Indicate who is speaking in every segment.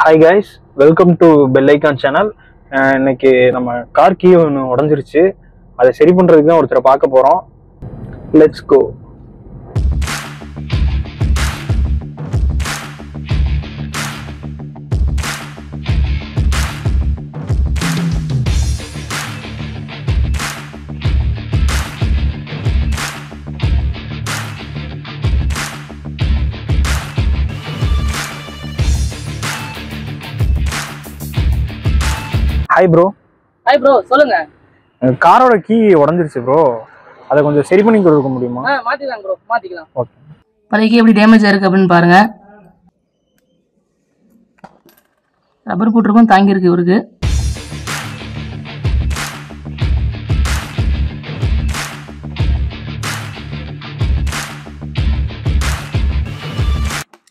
Speaker 1: Hi guys, welcome to bell icon channel. இன்னைக்கு நம்ம car key ஒன்று உடஞ்சிருச்சு. அதை சரி பண்ணுறதுக்கு தான் ஒருத்தரை பார்க்க போகிறோம். Let's go. Hi bro.
Speaker 2: Hi bro, சொல்லுங்க.
Speaker 1: காரோட கீ உடஞ்சிருச்சு ப்ரோ, அதை கொஞ்சம் சரி பண்ணி கொடுக்க முடியுமா?
Speaker 2: மாத்திக்கலாம் ப்ரோ, மாத்திக்கலாம்.
Speaker 1: ஓகே.
Speaker 2: பழைய எப்படி டேமேஜ் இருக்கு அப்படின்னு பாருங்க. ரப்பர் போட்டிருக்கும், தாங்கி இருக்கு இவருக்கு.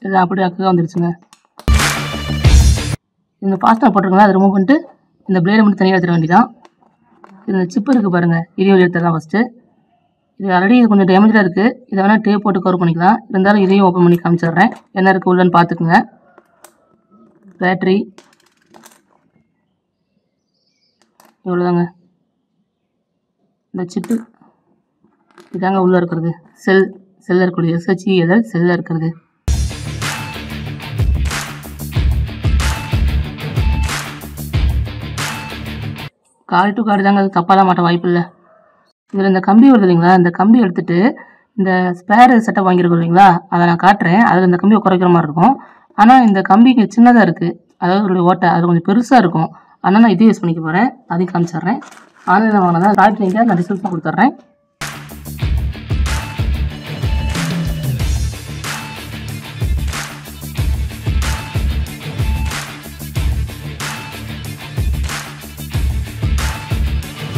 Speaker 2: இது அப்படியே அக்கா வந்துருச்சுங்க. இந்த ஃபாஸ்ட்டாக போட்டிருக்கோங்களா, அதை ரிமூவ் பண்ணிட்டு இந்த பிளேடை மட்டும் தனியாக எடுத்துட வேண்டியதான். இந்த சிப்பு இருக்குது பாருங்கள், இதையும் எடுத்துடலாம் ஃபஸ்ட்டு. இது ஆல்ரெடி இது கொஞ்சம் டேமேஜாக இருக்குது. இதை வேணால் டேப் போட்டு கவர் பண்ணிக்கலாம். இருந்தாலும் இதையும் ஓப்பன் பண்ணி காமிச்சிடுறேன், என்ன இருக்குது உள்ளன்னு பார்த்துக்குங்க. பேட்ரி இவ்வளோதாங்க. இந்த சிப்பு இதாங்க உள்ளே இருக்கிறது. செல்லில் இருக்கக்கூடிய SHEL செல்லில் இருக்கிறது. கார்டு டு கார்டு தாங்க, அது தப்பாலாம் மாட்ட வாய்ப்பு இல்லை. இதில் இந்த கம்பி வருது இல்லைங்களா, இந்த கம்பி எடுத்துகிட்டு இந்த ஸ்பேர் செட்டப் வாங்கியிருக்கோம் இல்லைங்களா, அதை நான் காட்டுறேன். அதில் இந்த கம்பியை குறைக்கிற மாதிரி இருக்கும். ஆனால் இந்த கம்பி இங்கே சின்னதாக இருக்குது, அதாவது ஒரு ஓட்டை அது கொஞ்சம் பெருசாக இருக்கும். ஆனால் நான் இதை யூஸ் பண்ணிக்க போகிறேன், அதையும் காமிச்சிட்றேன். ஆன்லைனில் வாங்கினதான் காட்டுறீங்க, நான் டிஸ்கிரிப்ஷன் கொடுத்துட்றேன்.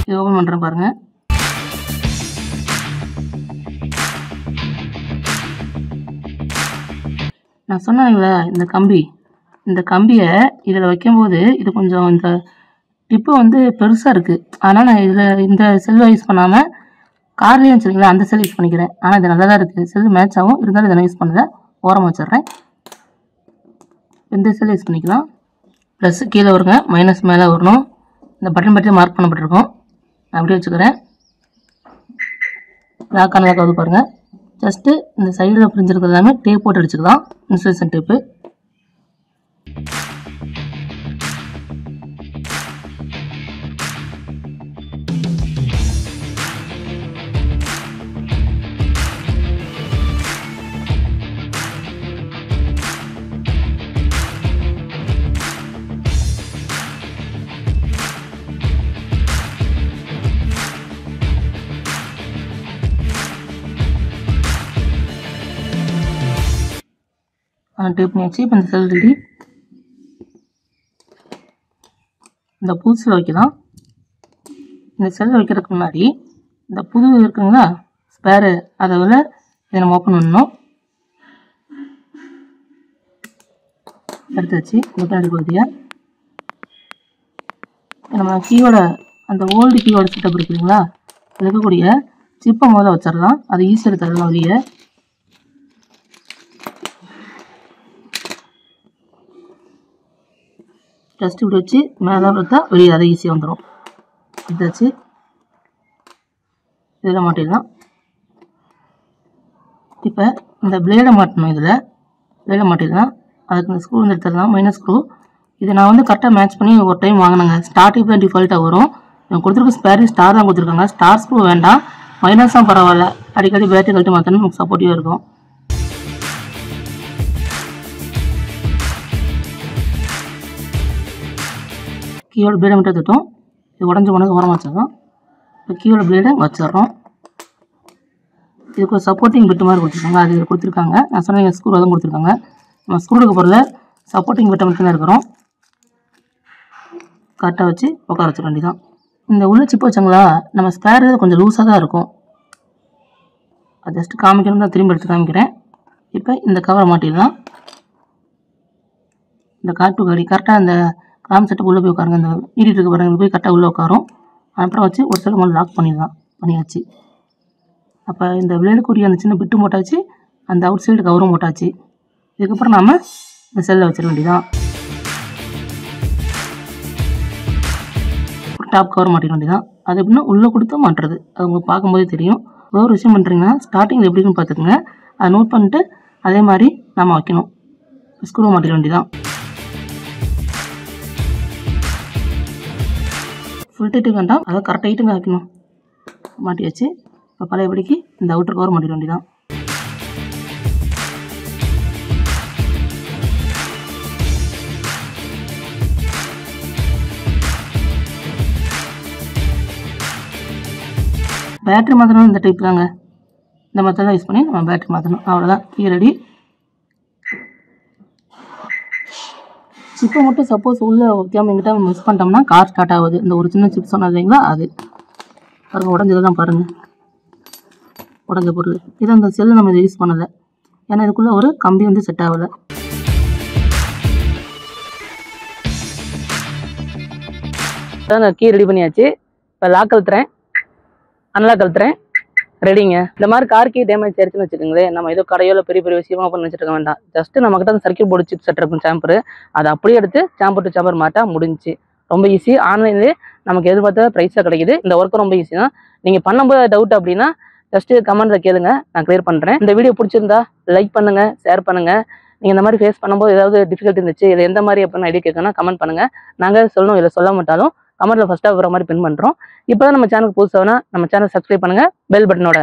Speaker 2: இது ஓப்பன் பண்ணுறேன் பாருங்கள். நான் சொன்னேங்களா, இந்த கம்பியை இதில் வைக்கும்போது இது கொஞ்சம் இந்த டிப்பு வந்து பெருசாக இருக்குது. ஆனால் நான் இதில் இந்த செல்லை யூஸ் பண்ணாமல் கார்லேயும் சரிங்களா அந்த செல் யூஸ் பண்ணிக்கிறேன். ஆனால் இது நல்லா தான் இருக்குது, செல் மேட்ச் ஆகும். இருந்தாலும் இதை யூஸ் பண்ணதை ஓரமாக வச்சிட்றேன். இந்த செல் யூஸ் பண்ணிக்கலாம். ப்ளஸ் கீழே வருங்க, மைனஸ் மேலே வரணும். இந்த பட்டன் பற்றி மார்க் பண்ணப்பட்டிருக்கோம். அப்படியே வச்சுக்கிறேன். லாக்கான லாக்காவது பாருங்கள். ஜஸ்ட்டு இந்த சைடில் பிரிஞ்சிருக்கிறது எல்லாமே டேப் போட்டு அடிச்சுக்கலாம், இன்சுலேஷன் டேப்பு. டேப் பண்ணியாச்சு. இப்போ இந்த செல் ரெடி. இந்த புதுசில் வைக்கலாம். இந்த செல்லை வைக்கிறதுக்கு முன்னாடி இந்த புது இருக்குங்களா ஸ்பேரு, அதை விட இதை நம்ம ஓப்பன் பண்ணணும். எடுத்து வச்சு பின்னாடி பகுதியை நம்ம கீயோட அந்த ஓல்டு கீயோட செட்டப் இருக்குதுங்களா, இருக்கக்கூடிய சிப்பை முதல்ல வச்சிடலாம். அது ஈஸியாக எடுத்துடலாம் வெளியே. ஜஸ்ட் இப்படி வச்சு மேலே பார்த்தா வெளியே அதை ஈஸியாக வந்துடும். இதை வச்சு இதில் மாட்டிடலாம். இப்போ இந்த பிளேடை மாட்டணும், பிளேடை மாட்டிடலாம். அதுக்கு இந்த ஸ்க்ரூ வந்து எடுத்துடலாம், மைனஸ் ஸ்க்ரூ. இதை நான் வந்து கரெக்டாக மேட்ச் பண்ணி ஒரு டைம் வாங்கினேங்க. ஸ்டார்டிங் தான் டிஃபால்ட்டாக வரும். நான் கொடுத்துருக்க ஸ்பேர் ஸ்டார் தான் கொடுத்துருக்காங்க. ஸ்டார் ஸ்க்ரூ வேண்டாம், மைனஸ் தான் பரவாயில்ல. அடிக்கடி பேட்டரி கழட்டி மாற்றணும், நமக்கு சப்போர்ட்டிவாக இருக்கும். கீயோட பிளேடை மட்டும் எடுத்துட்டோம். இது உடஞ்சி போனது ஓரமாக வச்சிடறோம். இப்போ கீயோட பிளேடை வச்சிடறோம். இதுக்கு ஒரு சப்போர்ட்டிங் பெட்டு மாதிரி கொடுத்துருக்காங்க, அது இதில் கொடுத்துருக்காங்க. நான் சொன்ன ஸ்க்ரூ அதுவும் கொடுத்துருக்காங்க. நம்ம ஸ்க்ரூ எடுக்க பொருள் சப்போர்ட்டிங் பெட்டை மட்டும் தான் இருக்கிறோம். கரெக்டாக வச்சு உட்கார வச்சிட வேண்டியதான். இந்த உள்ள சிப்பு வச்சாங்களா, நம்ம ஸ்பேர் கொஞ்சம் லூஸாக தான் இருக்கும். அது ஜஸ்ட்டு காமிக்கணும் தான், திரும்பி எடுத்து காமிக்கிறேன். இப்போ இந்த கவரை மாட்டிடலாம். இந்த காட்டு கடி கரெக்டாக இந்த கிராம் செட்டப் உள்ளே போய் உட்காருங்க. இந்த நீடிட்டு இருக்க பாருங்க, போய் கரெக்டாக உள்ளே உட்காரும். அப்புறம் வச்சு ஒரு சில முதல்ல லாக் பண்ணியாச்சு. அப்போ இந்த பிளேடுக்குரிய அந்த சின்ன பிட்டு போட்டாச்சு, அந்த அவுட் சைடு கவரும் போட்டாச்சு. இதுக்கப்புறம் நாம் இந்த செல்லை வச்சிட வேண்டியதான். டாப் கவர் மாட்டிட வேண்டியதான். அது எப்படின்னா உள்ளே கொடுத்து மாட்டுறது. அது உங்களுக்கு பார்க்கும்போதே தெரியும். ஒரு விஷயம் பண்ணுறீங்கன்னா ஸ்டார்டிங்கில் எப்படி இருக்குன்னு பார்த்துக்குங்க. அதை நோட் பண்ணிட்டு அதே மாதிரி நம்ம வைக்கணும். ஸ்க்ரூ மாட்டிட வேண்டியதான். ஃபுல் டைட்டுக்கு வேண்டாம், அதை கரெக்ட் டைட்டுங்க வைக்கணும். மாட்டியாச்சு. இப்போ பழையபடிக்கு இந்த அவுட்டர் கவர் மாட்டிட வேண்டியதான். பேட்டரி மாற்றணும் இந்த டைப் தாங்க. இந்த மெத்தட் தான் யூஸ் பண்ணி நம்ம பேட்டரி மாற்றணும். அவ்வளோதான், கீ ரெடி. சிப்பை மட்டும் சப்போஸ் உள்ளே ஊற்றியாமல் எங்கிட்ட மிஸ் பண்ணிட்டோம்னா கார் ஸ்டார்ட் ஆகுது. இந்த ஒரு சின்ன சிப் சொன்னது இல்லைங்களா, அது பாருங்கள் உடஞ்சதெல்லாம் பாருங்கள், உடஞ்ச பொருள். இதை அந்த செல்லு நம்ம இதை யூஸ் பண்ணலை, ஏன்னா இதுக்குள்ளே ஒரு கம்பி வந்து செட் ஆகலை.
Speaker 3: அதாங்க கீ ரெடி பண்ணியாச்சு. இப்போ லாக் கழுத்துறேன், அன்லாக் கழுத்துறேன், ரெடிங்க. இந்த மாதிரி கார் கீ டேமேஜ் ஆயிடுச்சுன்னு வச்சுக்கோங்களேன், நம்ம ஏதோ கடையோல பெரிய பெரிய விஷயமா பண்ணி வச்சுருக்க வேண்டாம். ஜஸ்ட் நம்மகிட்ட அந்த சர்க்கியூட் போர்டு சிப் செட் இருக்கும் சாம்பர், அதை அப்படியே எடுத்து சாம்பர் டு சாம்பர் மாட்டா முடிஞ்சு. ரொம்ப ஈஸி. ஆன்லைன்லேயே நமக்கு எதிர்பார்த்த ப்ரைஸாக கிடைக்குது. இந்த ஒர்க்கு ரொம்ப ஈஸி தான். நீங்கள் பண்ணும்போது டவுட் அப்படின்னா ஜஸ்ட் கமெண்ட்ல கேளுங்க, நான் கிளியர் பண்ணுறேன். இந்த வீடியோ பிடிச்சிருந்தா லைக் பண்ணுங்க, ஷேர் பண்ணுங்க. நீங்கள் இந்த மாதிரி ஃபேஸ் பண்ணும்போது ஏதாவது டிஃபிகல்ட்டி இருந்துச்சு, இது எந்த மாதிரி அப்படின்னு ஐடியா கேட்கணும்னா கமெண்ட் பண்ணுங்க. நாங்கள் சொல்லணும், இல்லை சொல்ல மாட்டாலும் கமெண்ட்ல ஃபர்ஸ்ட்டாக வர மாதிரி பின் பண்ணுறோம். இப்போ தான் நம்ம சேனலுக்கு புதுசாக நம்ம சேனல் சப்ஸ்கிரைப் பண்ணுங்க பெல் பட்டனோட.